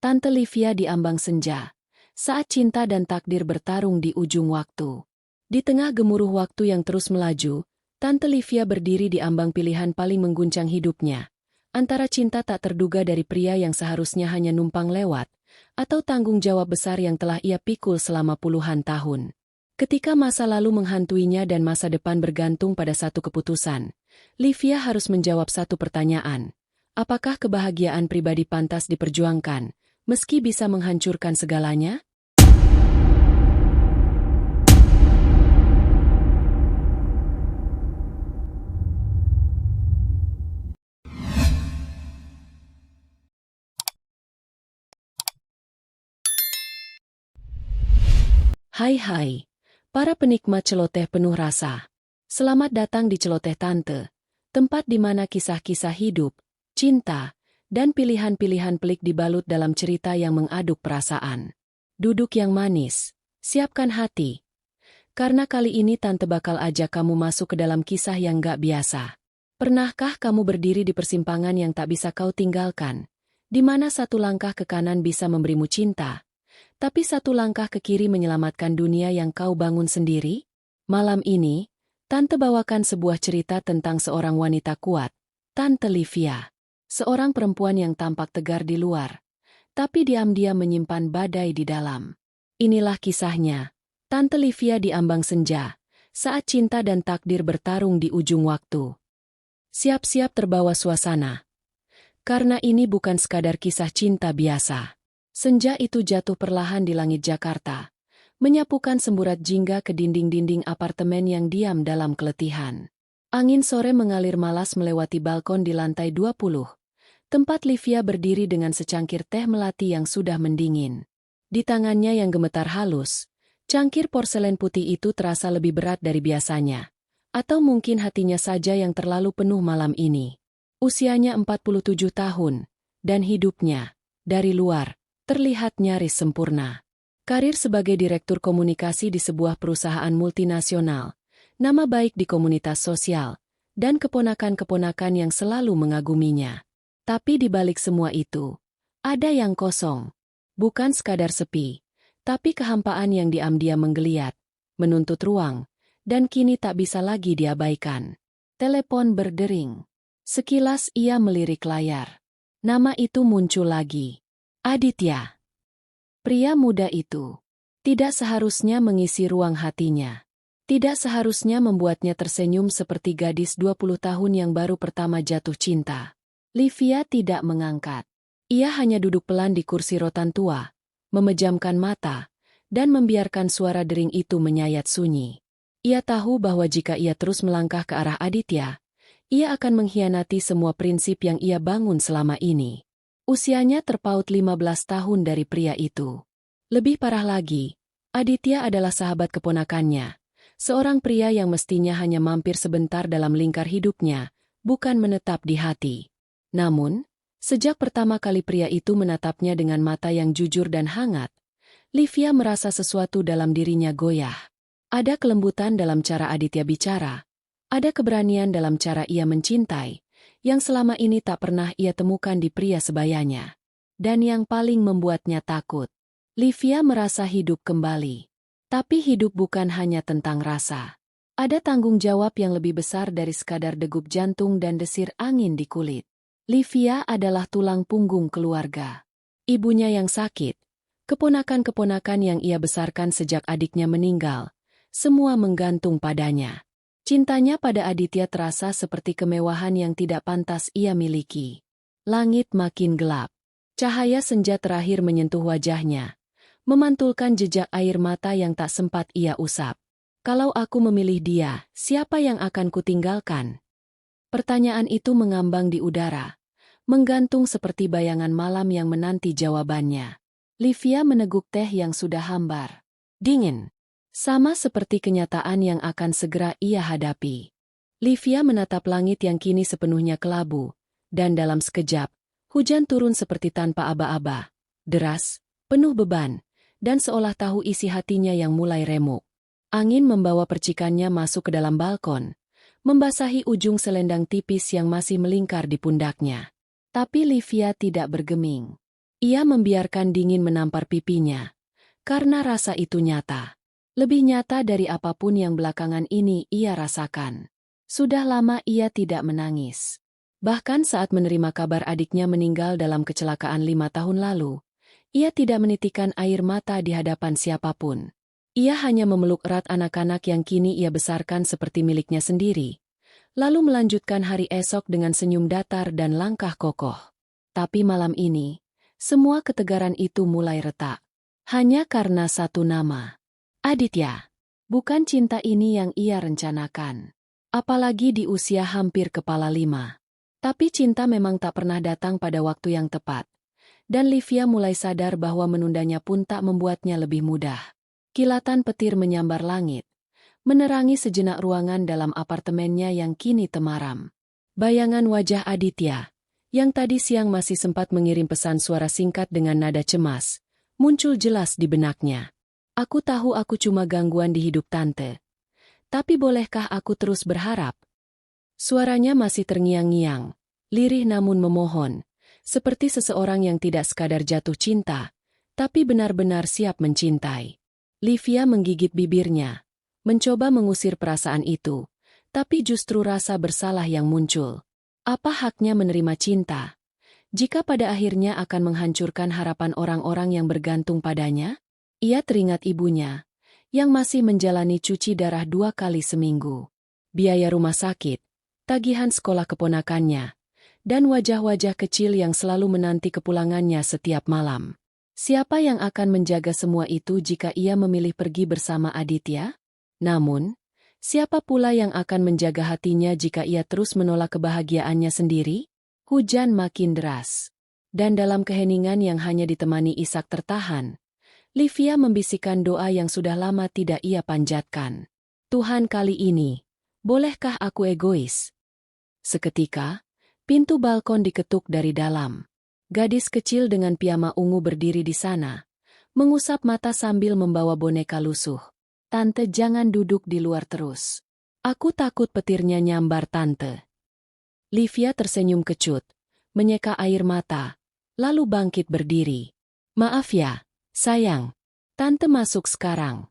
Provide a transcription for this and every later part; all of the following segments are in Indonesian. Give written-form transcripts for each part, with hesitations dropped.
Tante Livia di ambang senja. Saat cinta dan takdir bertarung di ujung waktu. Di tengah gemuruh waktu yang terus melaju, Tante Livia berdiri di ambang pilihan paling mengguncang hidupnya. Antara cinta tak terduga dari pria yang seharusnya hanya numpang lewat, atau tanggung jawab besar yang telah ia pikul selama puluhan tahun. Ketika masa lalu menghantuinya dan masa depan bergantung pada satu keputusan, Livia harus menjawab satu pertanyaan. Apakah kebahagiaan pribadi pantas diperjuangkan, meski bisa menghancurkan segalanya? Hai, para penikmat celoteh penuh rasa. Selamat datang di Celoteh Tante, tempat di mana kisah-kisah hidup, cinta, dan pilihan-pilihan pelik dibalut dalam cerita yang mengaduk perasaan. Duduk yang manis, siapkan hati. Karena kali ini Tante bakal ajak kamu masuk ke dalam kisah yang gak biasa. Pernahkah kamu berdiri di persimpangan yang tak bisa kau tinggalkan, di mana satu langkah ke kanan bisa memberimu cinta, tapi satu langkah ke kiri menyelamatkan dunia yang kau bangun sendiri? Malam ini, Tante bawakan sebuah cerita tentang seorang wanita kuat, Tante Livia. Seorang perempuan yang tampak tegar di luar, tapi diam-diam menyimpan badai di dalam. Inilah kisahnya, Tante Livia di ambang senja, saat cinta dan takdir bertarung di ujung waktu. Siap-siap terbawa suasana. Karena ini bukan sekadar kisah cinta biasa. Senja itu jatuh perlahan di langit Jakarta, menyapukan semburat jingga ke dinding-dinding apartemen yang diam dalam keletihan. Angin sore mengalir malas melewati balkon di lantai 20, tempat Livia berdiri dengan secangkir teh melati yang sudah mendingin. Di tangannya yang gemetar halus, cangkir porselen putih itu terasa lebih berat dari biasanya. Atau mungkin hatinya saja yang terlalu penuh malam ini. Usianya 47 tahun, dan hidupnya, dari luar, terlihat nyaris sempurna. Karir sebagai direktur komunikasi di sebuah perusahaan multinasional, nama baik di komunitas sosial, dan keponakan-keponakan yang selalu mengaguminya. Tapi di balik semua itu, ada yang kosong. Bukan sekadar sepi, tapi kehampaan yang diam-diam menggeliat, menuntut ruang, dan kini tak bisa lagi diabaikan. Telepon berdering. Sekilas ia melirik layar. Nama itu muncul lagi. Aditya. Pria muda itu tidak seharusnya mengisi ruang hatinya. Tidak seharusnya membuatnya tersenyum seperti gadis 20 tahun yang baru pertama jatuh cinta. Livia tidak mengangkat. Ia hanya duduk pelan di kursi rotan tua, memejamkan mata, dan membiarkan suara dering itu menyayat sunyi. Ia tahu bahwa jika ia terus melangkah ke arah Aditya, ia akan mengkhianati semua prinsip yang ia bangun selama ini. Usianya terpaut 15 tahun dari pria itu. Lebih parah lagi, Aditya adalah sahabat keponakannya. Seorang pria yang mestinya hanya mampir sebentar dalam lingkar hidupnya, bukan menetap di hati. Namun, sejak pertama kali pria itu menatapnya dengan mata yang jujur dan hangat, Livia merasa sesuatu dalam dirinya goyah. Ada kelembutan dalam cara Aditya bicara. Ada keberanian dalam cara ia mencintai, yang selama ini tak pernah ia temukan di pria sebayanya. Dan yang paling membuatnya takut, Livia merasa hidup kembali. Tapi hidup bukan hanya tentang rasa. Ada tanggung jawab yang lebih besar dari sekadar degup jantung dan desir angin di kulit. Livia adalah tulang punggung keluarga. Ibunya yang sakit, keponakan-keponakan yang ia besarkan sejak adiknya meninggal, semua menggantung padanya. Cintanya pada Aditya terasa seperti kemewahan yang tidak pantas ia miliki. Langit makin gelap. Cahaya senja terakhir menyentuh wajahnya, memantulkan jejak air mata yang tak sempat ia usap. Kalau aku memilih dia, siapa yang akan kutinggalkan? Pertanyaan itu mengambang di udara, menggantung seperti bayangan malam yang menanti jawabannya. Livia meneguk teh yang sudah hambar. Dingin. Sama seperti kenyataan yang akan segera ia hadapi. Livia menatap langit yang kini sepenuhnya kelabu, dan dalam sekejap, hujan turun seperti tanpa aba-aba, deras, penuh beban, dan seolah tahu isi hatinya yang mulai remuk. Angin membawa percikannya masuk ke dalam balkon, membasahi ujung selendang tipis yang masih melingkar di pundaknya. Tapi Livia tidak bergeming. Ia membiarkan dingin menampar pipinya. Karena rasa itu nyata. Lebih nyata dari apapun yang belakangan ini ia rasakan. Sudah lama ia tidak menangis. Bahkan saat menerima kabar adiknya meninggal dalam kecelakaan 5 tahun lalu, ia tidak menitikkan air mata di hadapan siapapun. Ia hanya memeluk erat anak-anak yang kini ia besarkan seperti miliknya sendiri, lalu melanjutkan hari esok dengan senyum datar dan langkah kokoh. Tapi malam ini, semua ketegaran itu mulai retak. Hanya karena satu nama. Aditya. Bukan cinta ini yang ia rencanakan. Apalagi di usia hampir kepala 5. Tapi cinta memang tak pernah datang pada waktu yang tepat. Dan Livia mulai sadar bahwa menundanya pun tak membuatnya lebih mudah. Kilatan petir menyambar langit, menerangi sejenak ruangan dalam apartemennya yang kini temaram. Bayangan wajah Aditya, yang tadi siang masih sempat mengirim pesan suara singkat dengan nada cemas, muncul jelas di benaknya. Aku tahu aku cuma gangguan di hidup tante. Tapi bolehkah aku terus berharap? Suaranya masih terngiang-ngiang, lirih namun memohon. Seperti seseorang yang tidak sekadar jatuh cinta, tapi benar-benar siap mencintai. Livia menggigit bibirnya, mencoba mengusir perasaan itu, tapi justru rasa bersalah yang muncul. Apa haknya menerima cinta, jika pada akhirnya akan menghancurkan harapan orang-orang yang bergantung padanya? Ia teringat ibunya, yang masih menjalani cuci darah 2 kali seminggu. Biaya rumah sakit, tagihan sekolah keponakannya, dan wajah-wajah kecil yang selalu menanti kepulangannya setiap malam. Siapa yang akan menjaga semua itu jika ia memilih pergi bersama Aditya? Namun, siapa pula yang akan menjaga hatinya jika ia terus menolak kebahagiaannya sendiri? Hujan makin deras. Dan dalam keheningan yang hanya ditemani isak tertahan, Livia membisikkan doa yang sudah lama tidak ia panjatkan. Tuhan, kali ini, bolehkah aku egois? Seketika, pintu balkon diketuk dari dalam. Gadis kecil dengan piyama ungu berdiri di sana, mengusap mata sambil membawa boneka lusuh. Tante, jangan duduk di luar terus. Aku takut petirnya nyambar tante. Livia tersenyum kecut, menyeka air mata, lalu bangkit berdiri. Maaf ya, sayang. Tante masuk sekarang.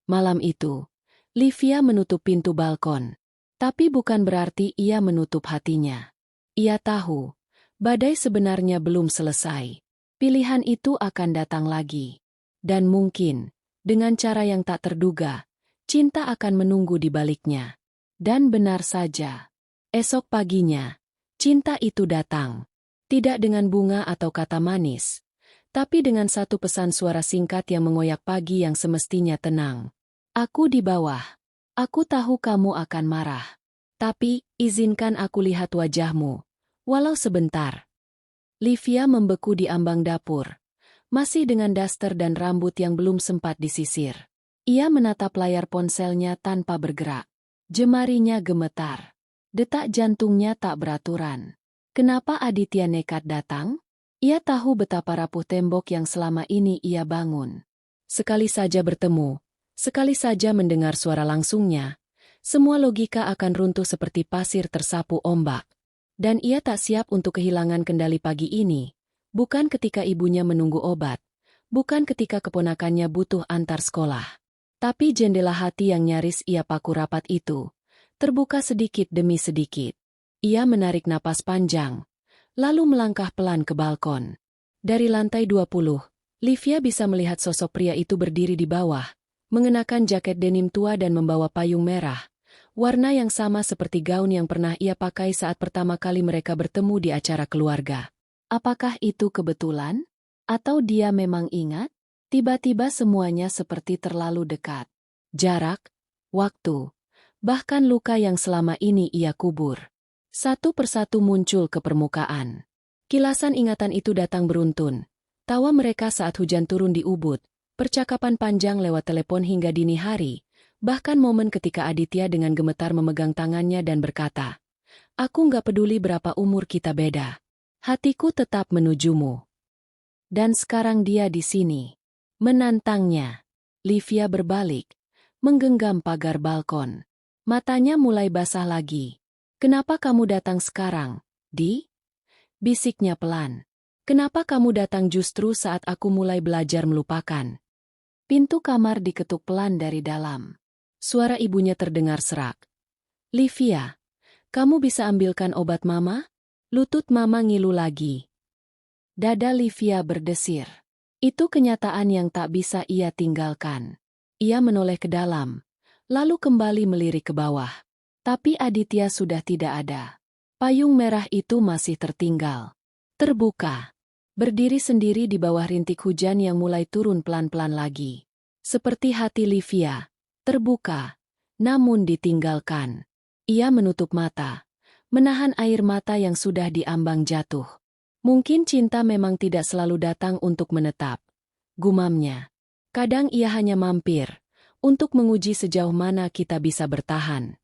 Malam itu, Livia menutup pintu balkon. Tapi bukan berarti ia menutup hatinya. Ia tahu, badai sebenarnya belum selesai. Pilihan itu akan datang lagi. Dan mungkin, dengan cara yang tak terduga, cinta akan menunggu di baliknya. Dan benar saja. Esok paginya, cinta itu datang. Tidak dengan bunga atau kata manis, tapi dengan satu pesan suara singkat yang mengoyak pagi yang semestinya tenang. Aku di bawah. Aku tahu kamu akan marah. Tapi, izinkan aku lihat wajahmu. Walau sebentar. Livia membeku di ambang dapur. Masih dengan daster dan rambut yang belum sempat disisir. Ia menatap layar ponselnya tanpa bergerak. Jemarinya gemetar. Detak jantungnya tak beraturan. Kenapa Aditya nekat datang? Ia tahu betapa rapuh tembok yang selama ini ia bangun. Sekali saja bertemu, sekali saja mendengar suara langsungnya, semua logika akan runtuh seperti pasir tersapu ombak. Dan ia tak siap untuk kehilangan kendali pagi ini, bukan ketika ibunya menunggu obat, bukan ketika keponakannya butuh antar sekolah. Tapi jendela hati yang nyaris ia paku rapat itu, terbuka sedikit demi sedikit. Ia menarik napas panjang, lalu melangkah pelan ke balkon. Dari lantai 20, Livia bisa melihat sosok pria itu berdiri di bawah, mengenakan jaket denim tua dan membawa payung merah, warna yang sama seperti gaun yang pernah ia pakai saat pertama kali mereka bertemu di acara keluarga. Apakah itu kebetulan? Atau dia memang ingat? Tiba-tiba semuanya seperti terlalu dekat. Jarak, waktu, bahkan luka yang selama ini ia kubur. Satu persatu muncul ke permukaan. Kilasan ingatan itu datang beruntun. Tawa mereka saat hujan turun di Ubud, percakapan panjang lewat telepon hingga dini hari, bahkan momen ketika Aditya dengan gemetar memegang tangannya dan berkata, "Aku nggak peduli berapa umur kita beda. Hatiku tetap menujumu." Dan sekarang dia di sini, menantangnya. Livia berbalik, menggenggam pagar balkon. Matanya mulai basah lagi. "Kenapa kamu datang sekarang, Di?" bisiknya pelan. Kenapa kamu datang justru saat aku mulai belajar melupakan? Pintu kamar diketuk pelan dari dalam. Suara ibunya terdengar serak. Livia, kamu bisa ambilkan obat mama? Lutut mama ngilu lagi. Dada Livia berdesir. Itu kenyataan yang tak bisa ia tinggalkan. Ia menoleh ke dalam, lalu kembali melirik ke bawah. Tapi Aditya sudah tidak ada. Payung merah itu masih tertinggal. Terbuka. Berdiri sendiri di bawah rintik hujan yang mulai turun pelan-pelan lagi. Seperti hati Livia. Terbuka, namun ditinggalkan. Ia menutup mata, menahan air mata yang sudah diambang jatuh. Mungkin cinta memang tidak selalu datang untuk menetap. Gumamnya. Kadang ia hanya mampir, untuk menguji sejauh mana kita bisa bertahan.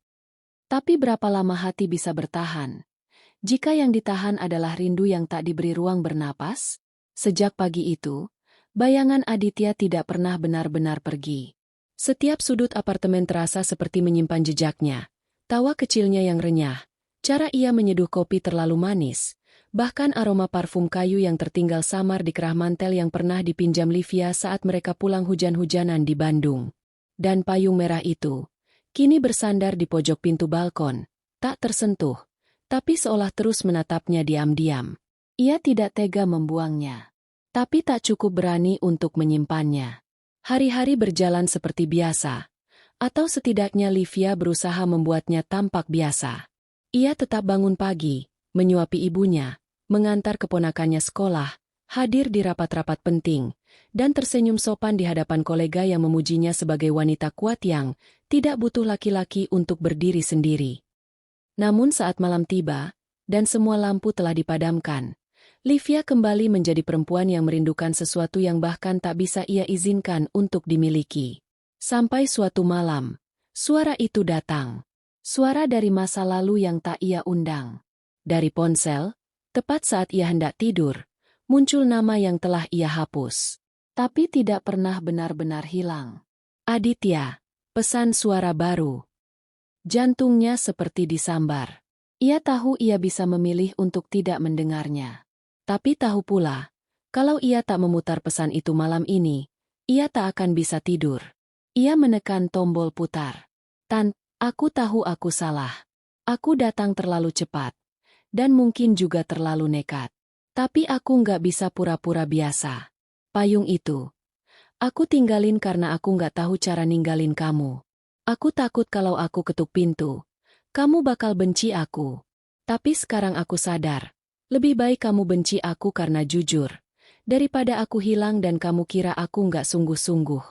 Tapi berapa lama hati bisa bertahan? Jika yang ditahan adalah rindu yang tak diberi ruang bernapas? Sejak pagi itu, bayangan Aditya tidak pernah benar-benar pergi. Setiap sudut apartemen terasa seperti menyimpan jejaknya. Tawa kecilnya yang renyah, cara ia menyeduh kopi terlalu manis, bahkan aroma parfum kayu yang tertinggal samar di kerah mantel yang pernah dipinjam Livia saat mereka pulang hujan-hujanan di Bandung. Dan payung merah itu, kini bersandar di pojok pintu balkon, tak tersentuh, tapi seolah terus menatapnya diam-diam. Ia tidak tega membuangnya, tapi tak cukup berani untuk menyimpannya. Hari-hari berjalan seperti biasa, atau setidaknya Livia berusaha membuatnya tampak biasa. Ia tetap bangun pagi, menyuapi ibunya, mengantar keponakannya sekolah, hadir di rapat-rapat penting, dan tersenyum sopan di hadapan kolega yang memujinya sebagai wanita kuat yang tidak butuh laki-laki untuk berdiri sendiri. Namun saat malam tiba, dan semua lampu telah dipadamkan, Livia kembali menjadi perempuan yang merindukan sesuatu yang bahkan tak bisa ia izinkan untuk dimiliki. Sampai suatu malam, suara itu datang. Suara dari masa lalu yang tak ia undang. Dari ponsel, tepat saat ia hendak tidur, muncul nama yang telah ia hapus. Tapi tidak pernah benar-benar hilang. Aditya, pesan suara baru. Jantungnya seperti disambar. Ia tahu ia bisa memilih untuk tidak mendengarnya. Tapi tahu pula, kalau ia tak memutar pesan itu malam ini, ia tak akan bisa tidur. Ia menekan tombol putar. Aku tahu aku salah. Aku datang terlalu cepat. Dan mungkin juga terlalu nekat. Tapi aku nggak bisa pura-pura biasa. Payung itu. Aku tinggalin karena aku nggak tahu cara ninggalin kamu. Aku takut kalau aku ketuk pintu, kamu bakal benci aku. Tapi sekarang aku sadar, lebih baik kamu benci aku karena jujur, daripada aku hilang dan kamu kira aku nggak sungguh-sungguh.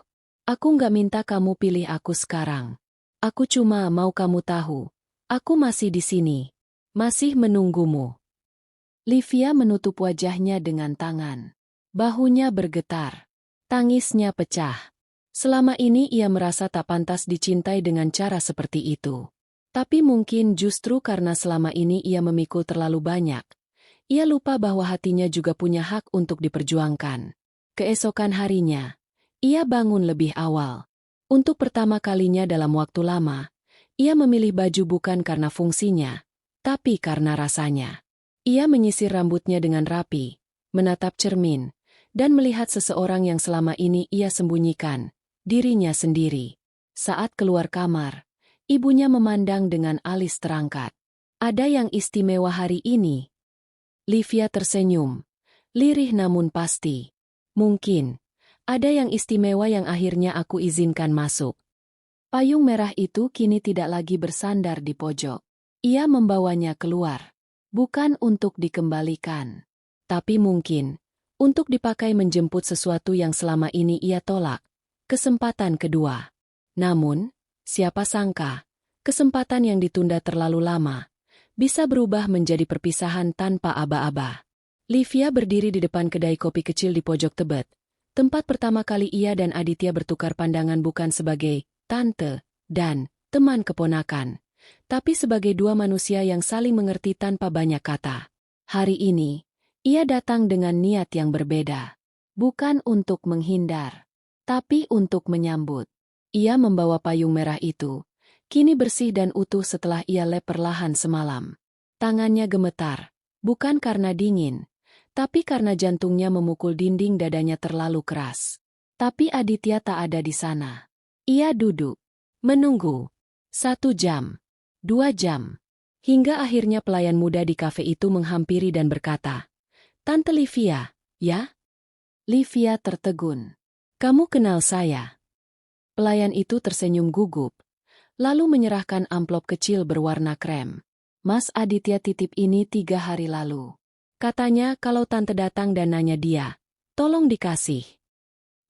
Aku nggak minta kamu pilih aku sekarang. Aku cuma mau kamu tahu, aku masih di sini, masih menunggumu. Livia menutup wajahnya dengan tangan. Bahunya bergetar. Tangisnya pecah. Selama ini ia merasa tak pantas dicintai dengan cara seperti itu. Tapi mungkin justru karena selama ini ia memikul terlalu banyak, ia lupa bahwa hatinya juga punya hak untuk diperjuangkan. Keesokan harinya, ia bangun lebih awal. Untuk pertama kalinya dalam waktu lama, ia memilih baju bukan karena fungsinya, tapi karena rasanya. Ia menyisir rambutnya dengan rapi, menatap cermin, dan melihat seseorang yang selama ini ia sembunyikan, dirinya sendiri. Saat keluar kamar, ibunya memandang dengan alis terangkat. Ada yang istimewa hari ini? Livia tersenyum, lirih namun pasti. Mungkin, ada yang istimewa yang akhirnya aku izinkan masuk. Payung merah itu kini tidak lagi bersandar di pojok. Ia membawanya keluar, bukan untuk dikembalikan, tapi mungkin untuk dipakai menjemput sesuatu yang selama ini ia tolak, kesempatan kedua. Namun, siapa sangka, kesempatan yang ditunda terlalu lama, bisa berubah menjadi perpisahan tanpa aba-aba. Livia berdiri di depan kedai kopi kecil di pojok Tebet, tempat pertama kali ia dan Aditya bertukar pandangan bukan sebagai tante dan teman keponakan, tapi sebagai dua manusia yang saling mengerti tanpa banyak kata. Hari ini, ia datang dengan niat yang berbeda. Bukan untuk menghindar, tapi untuk menyambut. Ia membawa payung merah itu, kini bersih dan utuh setelah ia lep perlahan semalam. Tangannya gemetar, bukan karena dingin, Tapi karena jantungnya memukul dinding dadanya terlalu keras. Tapi Aditya tak ada di sana. Ia duduk, menunggu. 1 jam, 2 jam. Hingga akhirnya pelayan muda di kafe itu menghampiri dan berkata, "Tante Livia, ya?" Livia tertegun. "Kamu kenal saya?" Pelayan itu tersenyum gugup, lalu menyerahkan amplop kecil berwarna krem. "Mas Aditya titip ini 3 hari lalu. Katanya kalau tante datang dan nanya dia, tolong dikasih."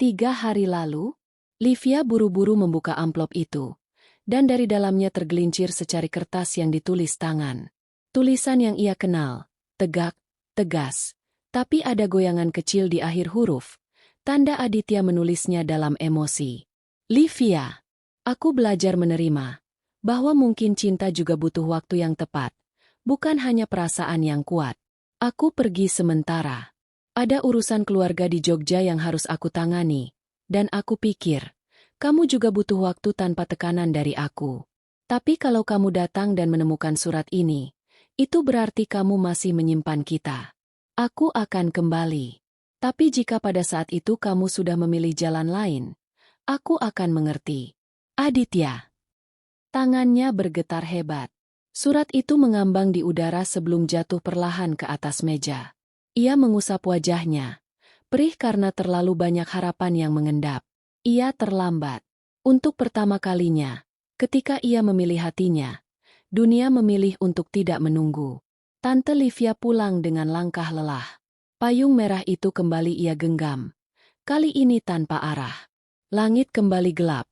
3 hari lalu? Livia buru-buru membuka amplop itu, dan dari dalamnya tergelincir secari kertas yang ditulis tangan. Tulisan yang ia kenal, tegak, tegas, tapi ada goyangan kecil di akhir huruf. Tanda Aditya menulisnya dalam emosi. "Livia, aku belajar menerima bahwa mungkin cinta juga butuh waktu yang tepat, bukan hanya perasaan yang kuat. Aku pergi sementara. Ada urusan keluarga di Jogja yang harus aku tangani, dan aku pikir, kamu juga butuh waktu tanpa tekanan dari aku. Tapi kalau kamu datang dan menemukan surat ini, itu berarti kamu masih menyimpan kita. Aku akan kembali. Tapi jika pada saat itu kamu sudah memilih jalan lain, aku akan mengerti." Aditya. Tangannya bergetar hebat. Surat itu mengambang di udara sebelum jatuh perlahan ke atas meja. Ia mengusap wajahnya, perih karena terlalu banyak harapan yang mengendap. Ia terlambat. Untuk pertama kalinya, ketika ia memilih hatinya, dunia memilih untuk tidak menunggu. Tante Livia pulang dengan langkah lelah. Payung merah itu kembali ia genggam. Kali ini tanpa arah. Langit kembali gelap,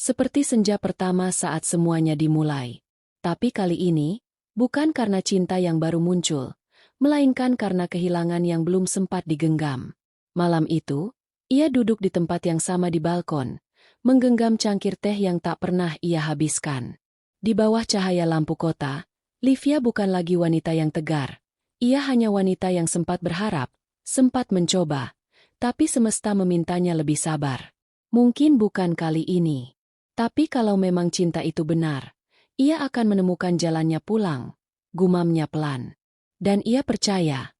seperti senja pertama saat semuanya dimulai. Tapi kali ini, bukan karena cinta yang baru muncul, melainkan karena kehilangan yang belum sempat digenggam. Malam itu, ia duduk di tempat yang sama di balkon, menggenggam cangkir teh yang tak pernah ia habiskan. Di bawah cahaya lampu kota, Livia bukan lagi wanita yang tegar. Ia hanya wanita yang sempat berharap, sempat mencoba, tapi semesta memintanya lebih sabar. Mungkin bukan kali ini. Tapi kalau memang cinta itu benar, ia akan menemukan jalannya pulang, gumamnya pelan. Dan ia percaya,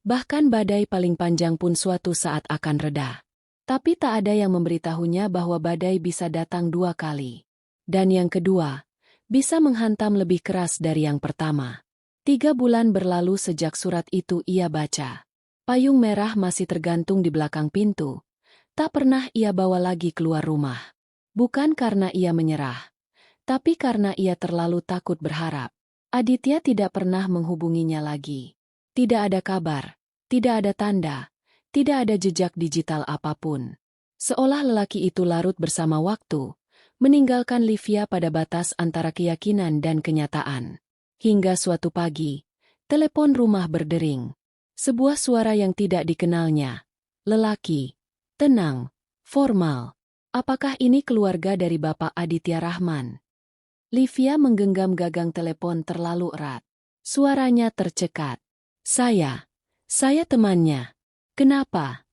bahkan badai paling panjang pun suatu saat akan reda. Tapi tak ada yang memberitahunya bahwa badai bisa datang 2 kali. Dan yang kedua, bisa menghantam lebih keras dari yang pertama. 3 bulan berlalu sejak surat itu ia baca. Payung merah masih tergantung di belakang pintu. Tak pernah ia bawa lagi keluar rumah. Bukan karena ia menyerah, tapi karena ia terlalu takut berharap. Aditya tidak pernah menghubunginya lagi. Tidak ada kabar, tidak ada tanda, tidak ada jejak digital apapun. Seolah lelaki itu larut bersama waktu, meninggalkan Livia pada batas antara keyakinan dan kenyataan. Hingga suatu pagi, telepon rumah berdering. Sebuah suara yang tidak dikenalnya. Lelaki, tenang, formal. Apakah ini keluarga dari Bapak Aditya Rahman? Livia menggenggam gagang telepon terlalu erat. Suaranya tercekat. Saya temannya. Kenapa?"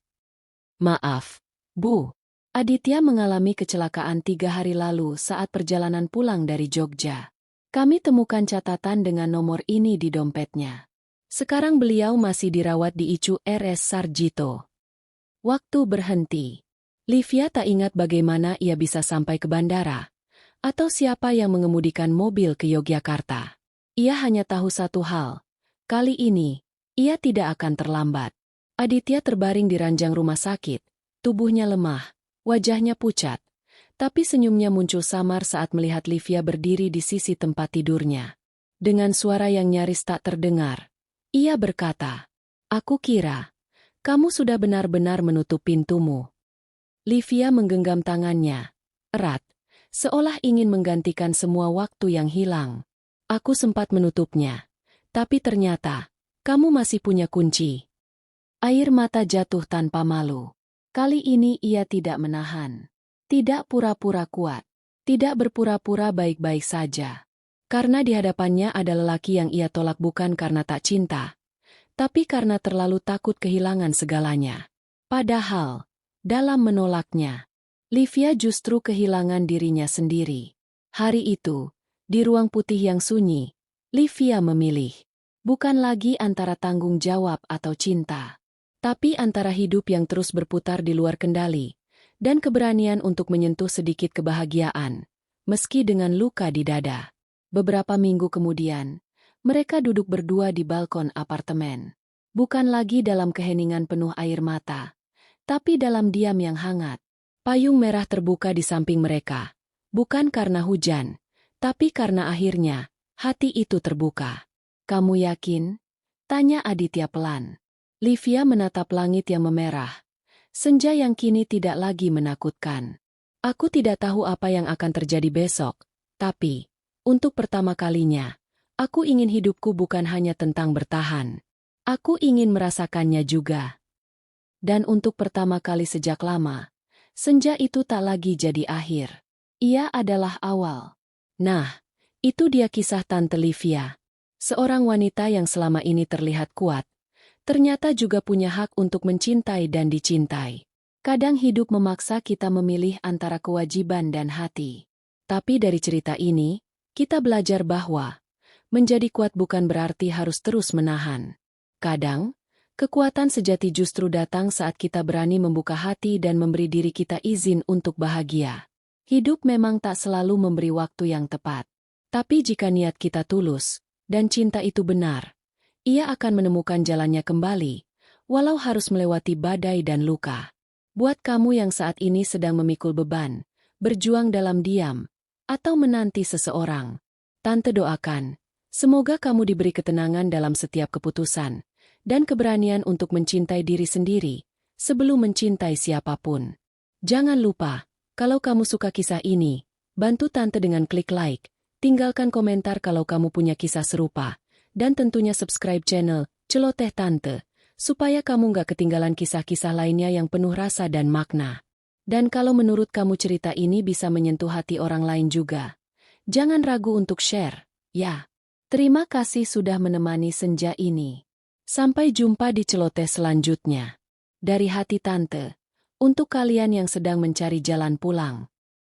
"Maaf, Bu. Aditya mengalami kecelakaan 3 hari lalu saat perjalanan pulang dari Jogja. Kami temukan catatan dengan nomor ini di dompetnya. Sekarang beliau masih dirawat di ICU RS Sarjito." Waktu berhenti. Livia tak ingat bagaimana ia bisa sampai ke bandara, atau siapa yang mengemudikan mobil ke Yogyakarta. Ia hanya tahu satu hal. Kali ini, ia tidak akan terlambat. Aditya terbaring di ranjang rumah sakit, tubuhnya lemah, wajahnya pucat, tapi senyumnya muncul samar saat melihat Livia berdiri di sisi tempat tidurnya. Dengan suara yang nyaris tak terdengar, ia berkata, "Aku kira, kamu sudah benar-benar menutup pintumu." Livia menggenggam tangannya, erat, seolah ingin menggantikan semua waktu yang hilang. "Aku sempat menutupnya, tapi ternyata, kamu masih punya kunci." Air mata jatuh tanpa malu. Kali ini ia tidak menahan. Tidak pura-pura kuat. Tidak berpura-pura baik-baik saja. Karena di hadapannya ada lelaki yang ia tolak bukan karena tak cinta, tapi karena terlalu takut kehilangan segalanya. Padahal, dalam menolaknya, Livia justru kehilangan dirinya sendiri. Hari itu, di ruang putih yang sunyi, Livia memilih. Bukan lagi antara tanggung jawab atau cinta, tapi antara hidup yang terus berputar di luar kendali, dan keberanian untuk menyentuh sedikit kebahagiaan, meski dengan luka di dada. Beberapa minggu kemudian, mereka duduk berdua di balkon apartemen. Bukan lagi dalam keheningan penuh air mata, tapi dalam diam yang hangat. Payung merah terbuka di samping mereka. Bukan karena hujan, tapi karena akhirnya, hati itu terbuka. "Kamu yakin?" tanya Aditya pelan. Livia menatap langit yang memerah. Senja yang kini tidak lagi menakutkan. "Aku tidak tahu apa yang akan terjadi besok, tapi, untuk pertama kalinya, aku ingin hidupku bukan hanya tentang bertahan. Aku ingin merasakannya juga." Dan untuk pertama kali sejak lama, senja itu tak lagi jadi akhir. Ia adalah awal. Nah, itu dia kisah Tante Livia. Seorang wanita yang selama ini terlihat kuat, ternyata juga punya hak untuk mencintai dan dicintai. Kadang hidup memaksa kita memilih antara kewajiban dan hati. Tapi dari cerita ini, kita belajar bahwa menjadi kuat bukan berarti harus terus menahan. Kadang, kekuatan sejati justru datang saat kita berani membuka hati dan memberi diri kita izin untuk bahagia. Hidup memang tak selalu memberi waktu yang tepat. Tapi jika niat kita tulus, dan cinta itu benar, ia akan menemukan jalannya kembali, walau harus melewati badai dan luka. Buat kamu yang saat ini sedang memikul beban, berjuang dalam diam, atau menanti seseorang, Tante doakan, semoga kamu diberi ketenangan dalam setiap keputusan, dan keberanian untuk mencintai diri sendiri, sebelum mencintai siapapun. Jangan lupa, kalau kamu suka kisah ini, bantu Tante dengan klik like, tinggalkan komentar kalau kamu punya kisah serupa, dan tentunya subscribe channel Celoteh Tante, supaya kamu gak ketinggalan kisah-kisah lainnya yang penuh rasa dan makna. Dan kalau menurut kamu cerita ini bisa menyentuh hati orang lain juga, jangan ragu untuk share, ya. Terima kasih sudah menemani senja ini. Sampai jumpa di celoteh selanjutnya. Dari hati Tante, untuk kalian yang sedang mencari jalan pulang.